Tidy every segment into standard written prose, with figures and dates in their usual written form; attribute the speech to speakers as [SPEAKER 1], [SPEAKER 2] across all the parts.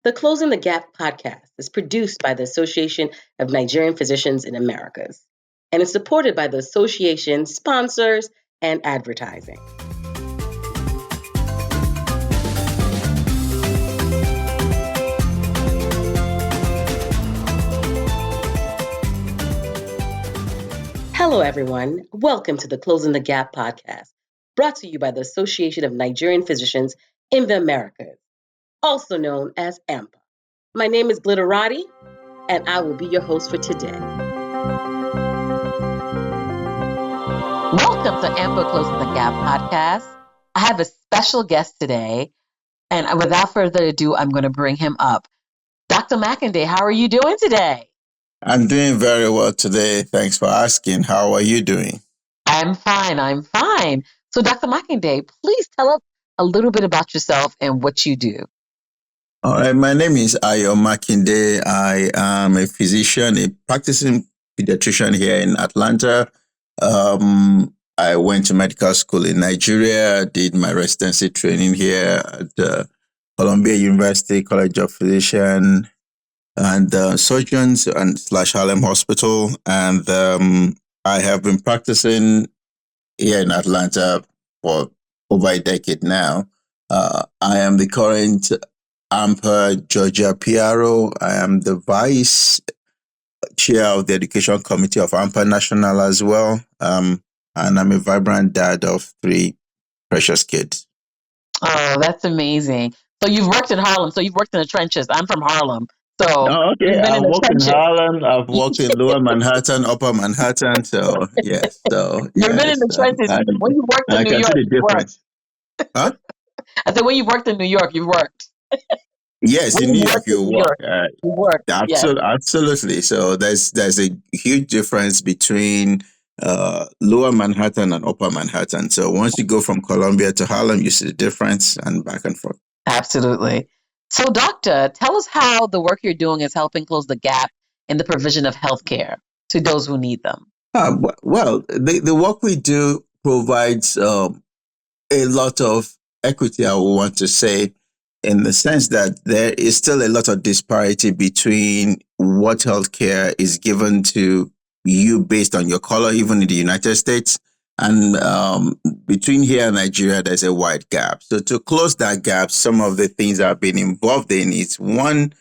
[SPEAKER 1] The Closing the Gap podcast is produced by the Association of Nigerian Physicians in Americas and is supported by the association sponsors and advertising. Hello, everyone. Welcome to the Closing the Gap podcast, brought to you by the Association of Nigerian Physicians in the Americas, also known as ANPA. My name is Glitterati, and I will be your host for today. Welcome to ANPA Closing the Gap podcast. I have a special guest today, and without further ado, I'm going to bring him up. Dr. Makinde, how are you doing today?
[SPEAKER 2] I'm doing very well today. Thanks for asking. How are you doing?
[SPEAKER 1] I'm fine. So, Dr. Makinde, please tell us a little bit about yourself and what you do.
[SPEAKER 2] All right. My name is Ayo Makinde. I am a physician, a practicing pediatrician here in Atlanta. I went to medical school in Nigeria, did my residency training here at Columbia University College of Physicians and Surgeons and / Harlem Hospital. And I have been practicing here in Atlanta for over a decade now. I am the current ANPA Georgia PRO. I am the vice chair of the Education Committee of ANPA National as well. And I'm a vibrant dad of 3 precious kids.
[SPEAKER 1] Oh, that's amazing. So you've worked in Harlem. So you've worked in the trenches. I'm from Harlem. So
[SPEAKER 2] okay.
[SPEAKER 1] you've been in
[SPEAKER 2] I've
[SPEAKER 1] the
[SPEAKER 2] worked
[SPEAKER 1] trenches.
[SPEAKER 2] in Harlem. I've worked in Lower Manhattan, Upper Manhattan. So yes.
[SPEAKER 1] You've been in the trenches. When you worked in New York, you worked.
[SPEAKER 2] Huh?
[SPEAKER 1] I said when you worked in New York, you worked.
[SPEAKER 2] Yes,
[SPEAKER 1] When
[SPEAKER 2] in New
[SPEAKER 1] you
[SPEAKER 2] York,
[SPEAKER 1] worked in
[SPEAKER 2] you
[SPEAKER 1] New
[SPEAKER 2] work.
[SPEAKER 1] York, you worked. Yes.
[SPEAKER 2] Absolutely. So there's a huge difference between Lower Manhattan and Upper Manhattan. So once you go from Columbia to Harlem, you see the difference and back and forth.
[SPEAKER 1] Absolutely. So, doctor, tell us how the work you're doing is helping close the gap in the provision of healthcare to those who need them.
[SPEAKER 2] Well, the work we do provides a lot of equity, I would want to say, in the sense that there is still a lot of disparity between what healthcare is given to you based on your color, even in the United States. And between here and Nigeria, there's a wide gap. So to close that gap, some of the things I've been involved in is one,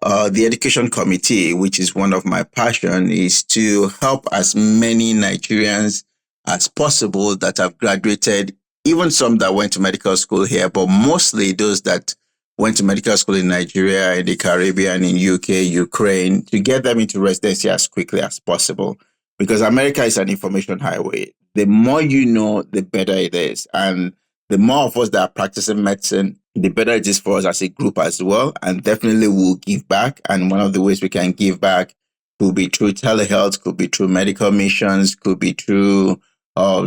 [SPEAKER 2] the Education Committee, which is one of my passion, is to help as many Nigerians as possible that have graduated, even some that went to medical school here, but mostly those that went to medical school in Nigeria, in the Caribbean, in UK, Ukraine, to get them into residency as quickly as possible. Because America is an information highway. The more you know, the better it is. And the more of us that are practicing medicine, the better it is for us as a group as well. And definitely we'll give back. And one of the ways we can give back could be through telehealth, could be through medical missions, could be through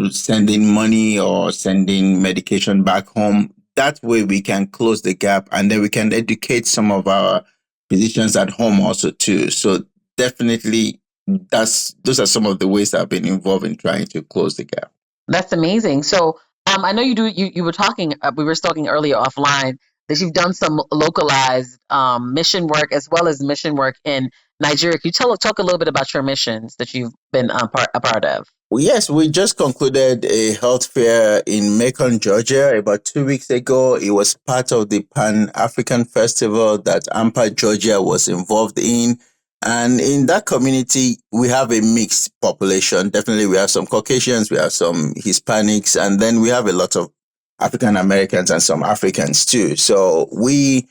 [SPEAKER 2] sending money or sending medication back home. That way we can close the gap, and then we can educate some of our physicians at home also too. So definitely those are some of the ways that I've been involved in trying to close the gap.
[SPEAKER 1] That's amazing. So I know you were talking, we were talking earlier offline that you've done some localized mission work as well as mission work in Nigeria. Can you talk a little bit about your missions that you've been a part of?
[SPEAKER 2] Well, yes, we just concluded a health fair in Macon, Georgia about 2 weeks ago. It was part of the Pan-African Festival that ANPA Georgia was involved in. And in that community, we have a mixed population. Definitely, we have some Caucasians, we have some Hispanics, and then we have a lot of African Americans and some Africans too. So we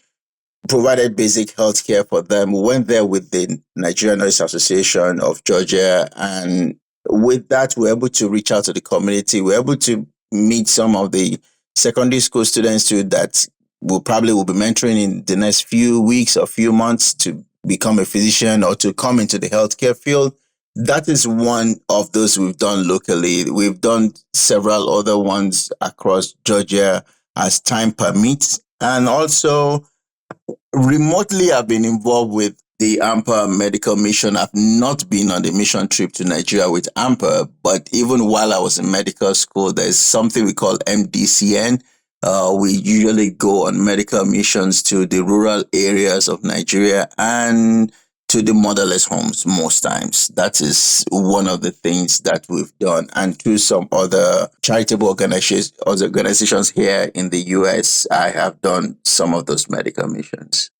[SPEAKER 2] provided basic health care for them. We went there with the Nigerian Nurses Association of Georgia, and with that, we're able to reach out to the community. We're able to meet some of the secondary school students too that will be mentoring in the next few weeks or few months to become a physician or to come into the healthcare field. That is one of those we've done locally. We've done several other ones across Georgia as time permits. And also remotely, I've been involved with the ANPA medical mission. I've not been on the mission trip to Nigeria with ANPA, but even while I was in medical school, there's something we call MDCN, We usually go on medical missions to the rural areas of Nigeria and to the motherless homes most times. That is one of the things that we've done. And to some other charitable organizations here in the US, I have done some of those medical missions.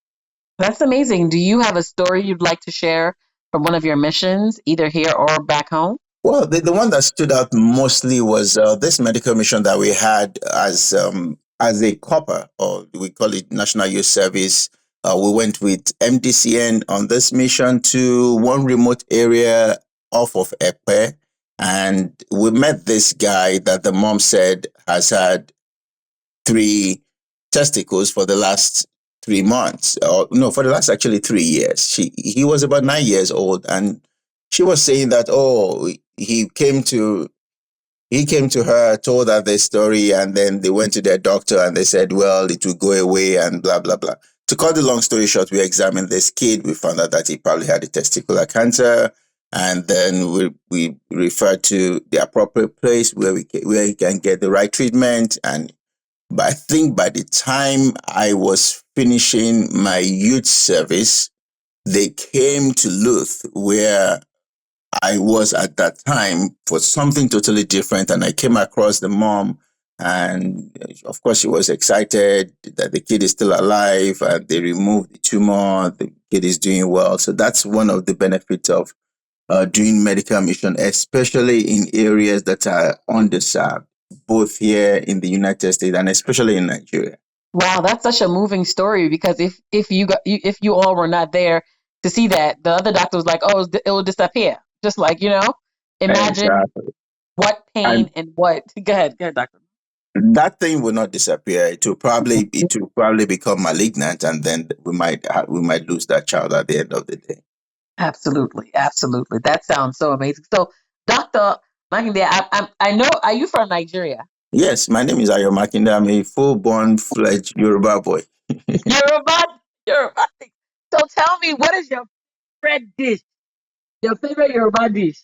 [SPEAKER 1] That's amazing. Do you have a story you'd like to share from one of your missions, either here or back home?
[SPEAKER 2] Well, the one that stood out mostly was this medical mission that we had as a copper, or we call it National Youth Service. We went with MDCN on this mission to one remote area off of Epe, and we met this guy that the mom said has had three testicles for the last 3 months, or no, for the last actually 3 years. He was about 9 years old, and she was saying that, oh, he came to her, told her the story, and then they went to their doctor and they said, well, it will go away and blah blah blah. To cut the long story short, we examined this kid. We found out that he probably had a testicular cancer, and then we referred to the appropriate place where he can get the right treatment. And but I think by the time I was finishing my youth service, they came to Luth, where I was at that time, for something totally different. And I came across the mom, and of course, she was excited that the kid is still alive. And they removed the tumor. The kid is doing well. So that's one of the benefits of doing medical mission, especially in areas that are underserved, both here in the United States and especially in Nigeria.
[SPEAKER 1] Wow, that's such a moving story because if you all were not there to see that, the other doctor was like, "Oh, it will disappear." Just like, imagine
[SPEAKER 2] Exactly.
[SPEAKER 1] what
[SPEAKER 2] And
[SPEAKER 1] pain and what. Go ahead, doctor.
[SPEAKER 2] that thing will not disappear. It will probably become malignant, and then we might lose that child at the end of the day.
[SPEAKER 1] Absolutely, absolutely. That sounds so amazing. So, Doctor Makinde, I know. Are you from Nigeria?
[SPEAKER 2] Yes, my name is Ayo Makinde. I'm a full-born fledged Yoruba boy.
[SPEAKER 1] Yoruba, Yoruba. So, tell me, what is your favorite dish? Your favorite Yoruba dish?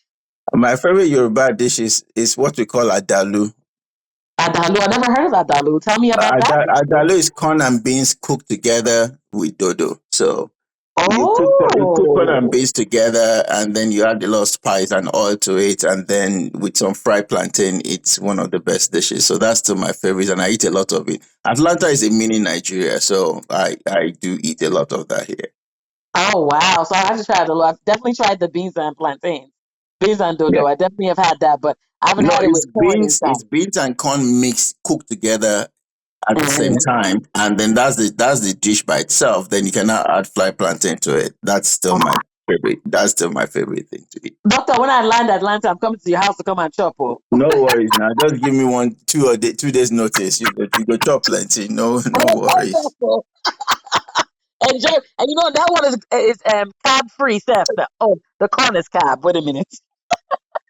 [SPEAKER 2] My favorite Yoruba dish is what we call adalu.
[SPEAKER 1] Adalu. I never heard of adalu. Tell me about that dish, please.
[SPEAKER 2] Adalu is corn and beans cooked together with dodo. So you cook corn and
[SPEAKER 1] Oh,
[SPEAKER 2] beans together, and then you add a lot of spice and oil to it, and then with some fried plantain, it's one of the best dishes. So that's still my favorite, and I eat a lot of it. Atlanta is a mini Nigeria, so I do eat a lot of that here.
[SPEAKER 1] oh wow. So I have to try adalu. I've definitely tried the beans and plantains, beans and
[SPEAKER 2] Yeah.
[SPEAKER 1] dodo. I definitely have had that, but I haven't
[SPEAKER 2] No,
[SPEAKER 1] had it with corn
[SPEAKER 2] it's
[SPEAKER 1] inside.
[SPEAKER 2] beans and corn mixed cooked together at the same
[SPEAKER 1] Mhm.
[SPEAKER 2] time, and then that's the dish by itself. Then you can now add fried plantain to it. That's still my favorite. That's still my favorite thing to eat.
[SPEAKER 1] Doctor, when I land Atlanta, I'm coming to your house to come and chop. Oh.
[SPEAKER 2] No worries now. Just give me 2 days notice. You go chop plenty. No, no worries.
[SPEAKER 1] Enjoy, and that one is carb free, Seth. Oh, the corn is carb. Wait a minute.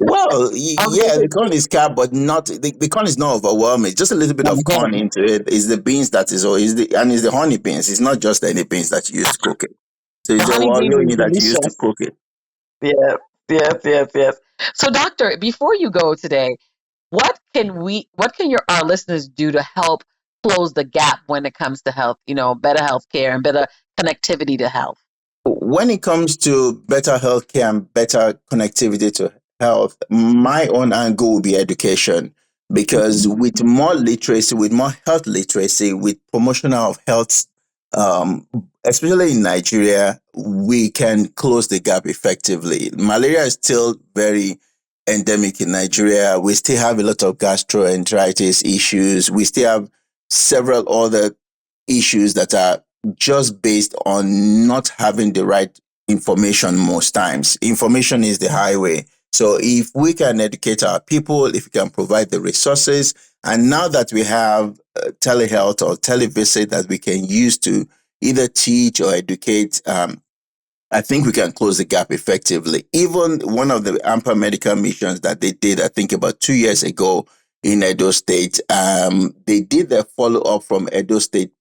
[SPEAKER 2] Well,
[SPEAKER 1] I was gonna
[SPEAKER 2] yeah, the
[SPEAKER 1] say,
[SPEAKER 2] corn is carb, but not the corn is not overwhelming. Just a little bit of corn
[SPEAKER 1] mhm.
[SPEAKER 2] into it. Is the beans that is, or is the and is the honey beans. It's not just any beans that you use to cook it. So
[SPEAKER 1] The
[SPEAKER 2] it's the
[SPEAKER 1] honey beans is
[SPEAKER 2] wallow that you use to
[SPEAKER 1] delicious.
[SPEAKER 2] cook it.
[SPEAKER 1] Yes, yes, yes, yes. So, doctor, before you go today, what can our listeners do to help close the gap when it comes to health? Better health care and better connectivity to health.
[SPEAKER 2] When it comes to better healthcare and better connectivity to health, my own angle will be education. Because
[SPEAKER 1] Mhm.
[SPEAKER 2] with more literacy, with more health literacy, with promotion of health, um, especially in Nigeria, we can close the gap effectively. Malaria is still very endemic in Nigeria. We still have a lot of gastroenteritis issues. We still have several other issues that are just based on not having the right information most times. Information is the highway. So if we can educate our people, if we can provide the resources, and now that we have telehealth or televisit that we can use to either teach or educate, I think we can close the gap effectively. Even one of the ANPA medical missions that they did, I think about 2 years ago in Edo State, they did their follow up from Edo State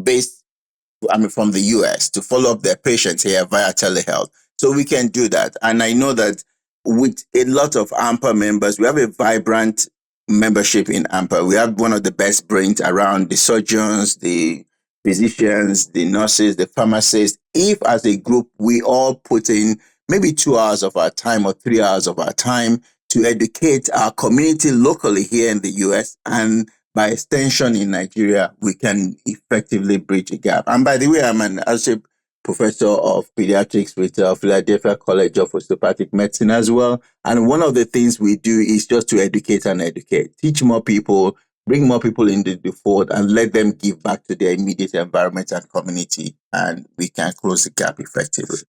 [SPEAKER 2] based from the US to follow up their patients here via telehealth. So we can do that. And I know that with a lot of AMPA members, we have a vibrant membership in ANPA. We have one of the best brains around, the surgeons, the physicians, the nurses, the pharmacists. If as a group, we all put in maybe 2 hours of our time or 3 hours of our time to educate our community locally here in the US and by extension in Nigeria, we can effectively bridge a gap. And by the way, I'm an Associate Professor of Pediatrics with Philadelphia College of Osteopathic Medicine as well. And one of the things we do is just to educate and educate, teach more people, bring more people into the fold, and let them give back to their immediate environment and community. And we can close the gap effectively.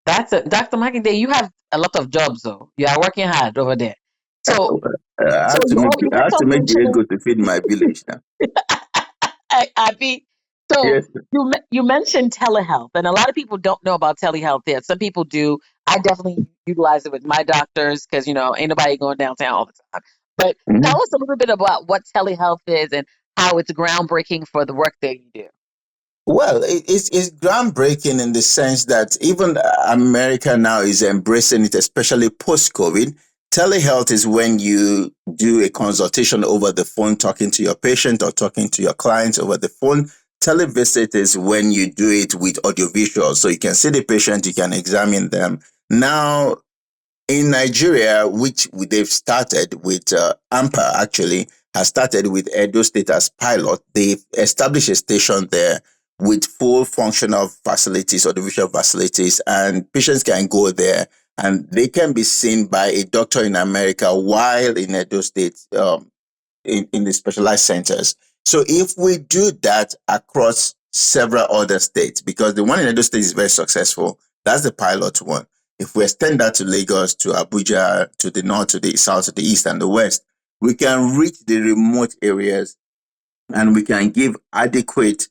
[SPEAKER 1] That's it. Dr. Makinde, you have a lot of jobs, though. You are working hard over there. So,
[SPEAKER 2] I have to
[SPEAKER 1] you,
[SPEAKER 2] make
[SPEAKER 1] you
[SPEAKER 2] I
[SPEAKER 1] kept
[SPEAKER 2] have to
[SPEAKER 1] on
[SPEAKER 2] make the
[SPEAKER 1] mentioning,
[SPEAKER 2] ego to feed my village now.
[SPEAKER 1] Abby. So
[SPEAKER 2] Yes.
[SPEAKER 1] you mentioned telehealth, and a lot of people don't know about telehealth yet. Some people do. I definitely utilize it with my doctors because ain't nobody going downtown all the time. But
[SPEAKER 2] Mhm.
[SPEAKER 1] tell us a little bit about what telehealth is and how it's groundbreaking for the work that you do.
[SPEAKER 2] Well, it's groundbreaking in the sense that even America now is embracing it, especially post-COVID. Telehealth is when you do a consultation over the phone, talking to your patient or talking to your clients over the phone. Televisit is when you do it with audiovisual, so you can see the patient, you can examine them. Now, in Nigeria, they've started with ANPA actually has started with Edo State as pilot. They've established a station there with full functional facilities, audiovisual facilities, and patients can go there and they can be seen by a doctor in America while in Edo State in the specialized centers. So if we do that across several other states, because the one in Edo State is very successful, that's the pilot one. If we extend that to Lagos, to Abuja, to the north, to the south, to the east, and the west, we can reach the remote areas and we can give adequate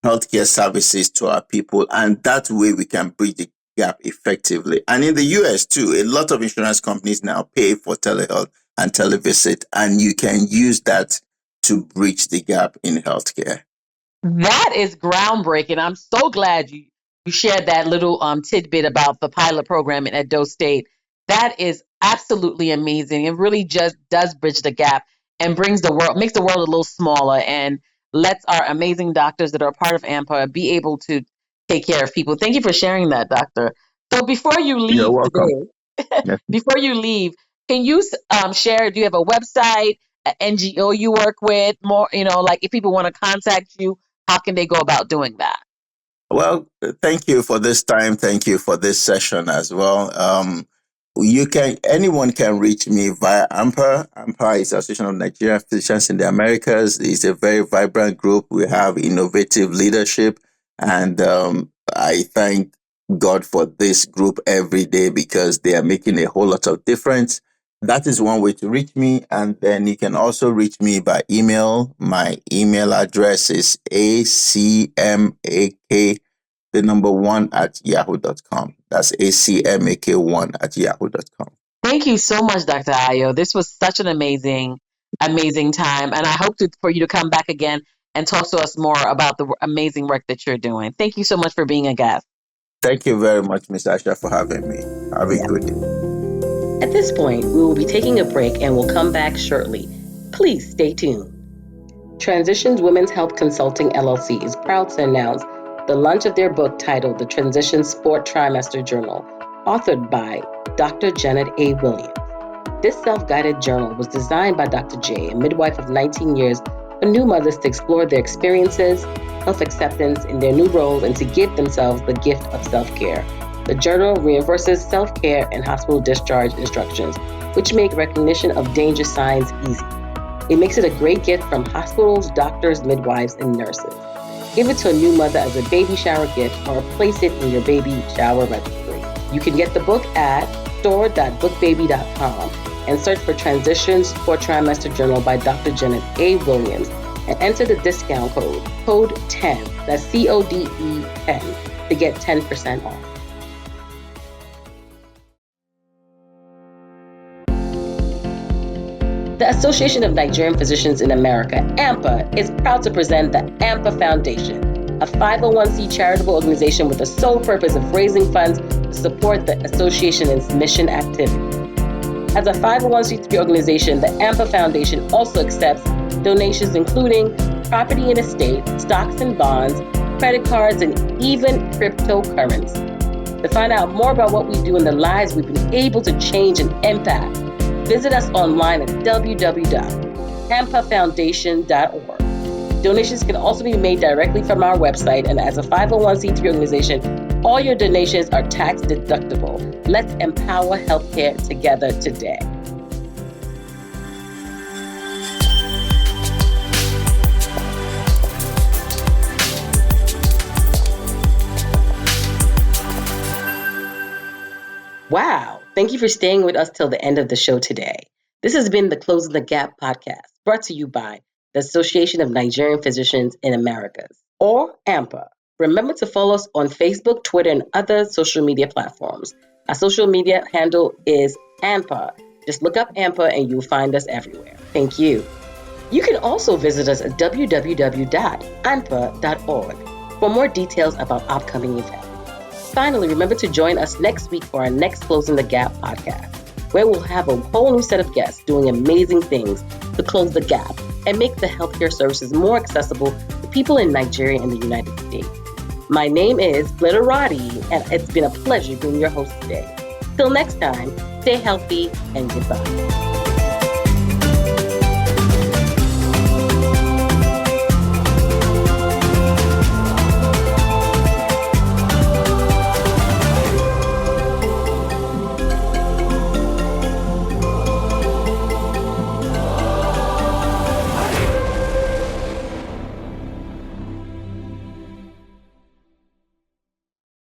[SPEAKER 2] healthcare services to our people. And that way we can bridge the gap effectively. And in the US too, a lot of insurance companies now pay for telehealth and televisit, and you can use that to bridge the gap in healthcare.
[SPEAKER 1] That is groundbreaking. I'm so glad you shared that little tidbit about the pilot program in Edo State. That is absolutely amazing. It really just does bridge the gap and makes the world a little smaller and lets our amazing doctors that are part of ANPA be able to take care of people. Thank you for sharing that, doctor. So before you
[SPEAKER 2] You're
[SPEAKER 1] leave
[SPEAKER 2] welcome.
[SPEAKER 1] today,
[SPEAKER 2] Yes.
[SPEAKER 1] before you leave, can you share? Do you have a website, an NGO you work with? More, like if people want to contact you, how can they go about doing that?
[SPEAKER 2] Well, thank you for this time. Thank you for this session as well. Anyone can reach me via ANPA. ANPA is Association of Nigerian Physicians in the Americas. It's a very vibrant group. We have innovative leadership, and I thank God for this group every day because they are making a whole lot of difference. That is one way to reach me, and then you can also reach me by email. My email address is acmak the number one at yahoo.com. That's acmak1 at yahoo.com.
[SPEAKER 1] Thank you so much, Dr. Ayo. This was such an amazing time. And I hope for you to come back again and talk to us more about the amazing work that you're doing. Thank you so much for being a guest.
[SPEAKER 2] Thank you very much, Ms. Asha, for having me. Have a good day.
[SPEAKER 1] At this point, we will be taking a break and we'll come back shortly. Please stay tuned. Transitions Women's Health Consulting LLC is proud to announce the launch of their book titled The Transitions 4th Trimester Journal, authored by Dr. Janet A. Williams. This self-guided journal was designed by Dr. J, a midwife of 19 years, for new mothers to explore their experiences, self-acceptance in their new roles, and to give themselves the gift of self-care. The journal reinforces self-care and hospital discharge instructions, which make recognition of danger signs easy. It makes it a great gift from hospitals, doctors, midwives, and nurses. Give it to a new mother as a baby shower gift or place it in your baby shower registry. You can get the book at store.bookbaby.com and search for Transitions 4th Trimester Journal by Dr. Janet A. Williams and enter the discount code 10, that's CODE 10, to get 10% off. The Association of Nigerian Physicians in America, ANPA, is proud to present the ANPA Foundation, a 501c charitable organization with the sole purpose of raising funds to support the association in its mission activity. As a 501c3 organization, the ANPA Foundation also accepts donations including property and estate, stocks and bonds, credit cards, and even cryptocurrency. To find out more about what we do and the lives we've been able to change and impact, visit us online at www.ampafoundation.org. Donations can also be made directly from our website, and as a 501c3 organization, all your donations are tax deductible. Let's empower healthcare together today. Wow. Thank you for staying with us till the end of the show today. This has been the Closing the Gap podcast, brought to you by the Association of Nigerian Physicians in Americas, or ANPA. Remember to follow us on Facebook, Twitter, and other social media platforms. Our social media handle is ANPA. Just look up ANPA and you'll find us everywhere. Thank you. You can also visit us at www.anpa.org for more details about upcoming events. Finally, remember to join us next week for our next Closing the Gap podcast, where we'll have a whole new set of guests doing amazing things to close the gap and make the healthcare services more accessible to people in Nigeria and the United States. My name is Glitter Roddy, and it's been a pleasure being your host today. Till next time, stay healthy and goodbye.